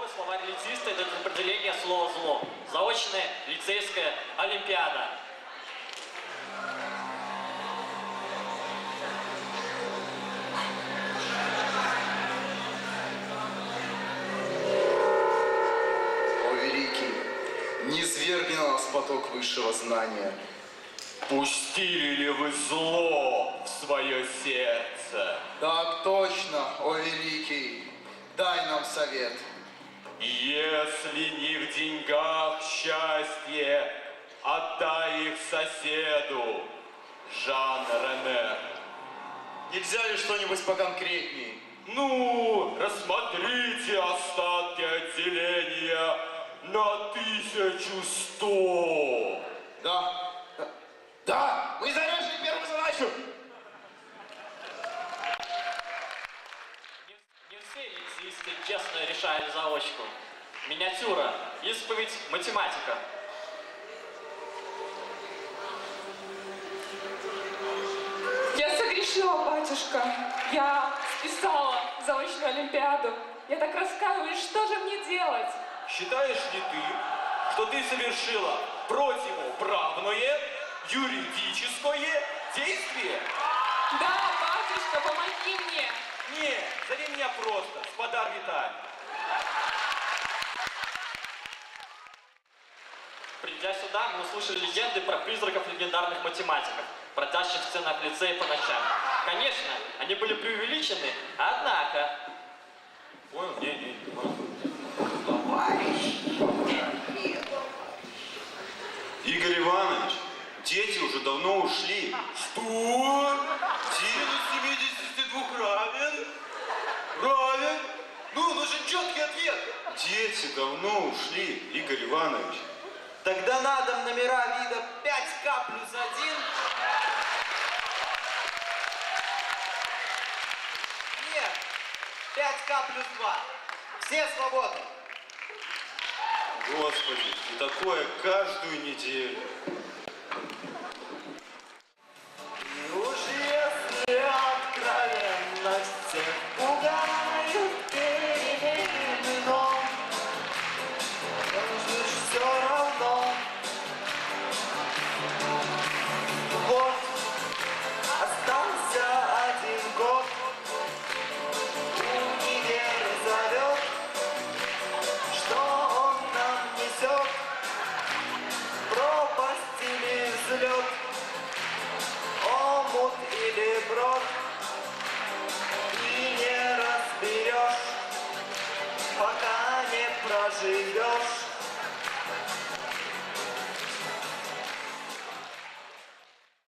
Новый словарь лицеиста — это определение слова «зло». Заочная лицейская олимпиада. О, великий, низвергни на нас поток высшего знания. Пустили ли вы зло в свое сердце? Так точно, о, великий, дай нам совет. Если не в деньгах счастье, отдай их соседу. Жан Рене. Нельзя ли что-нибудь поконкретней? Ну, рассмотрите остатки отделения на 1100. Да, мы завершили первую задачу. Не все лицеисты честно решали заочку. Миниатюра. Исповедь математика. Я согрешила, батюшка. Я списала заочную олимпиаду. Я так раскаиваюсь, что же мне делать? Считаешь ли ты, что ты совершила противоправное юридическое действие? Да, батюшка, помоги мне. Нет, зови меня просто, Спадар Виталь. Придя сюда, мы услышали легенды про призраков легендарных математиков, бродящих в стенах лицея по ночам. Конечно, они были преувеличены, однако... Понял? Не понял. Игорь Иванович, дети уже давно ушли. Что? Синус 72 равен? Равен? Ну, нужен четкий ответ. Дети давно ушли, Игорь Иванович. Тогда на дом номера вида 5К плюс 1. Нет, 5К плюс 2. Все свободны. Господи, и такое каждую неделю. И уж если откровенно всех пугают перемены, но же все равно. Вот, остался один год, универ зовет. Что он нам несет? Пропасть или взлет? Омут или брод? И не разберешь, пока не проживешь.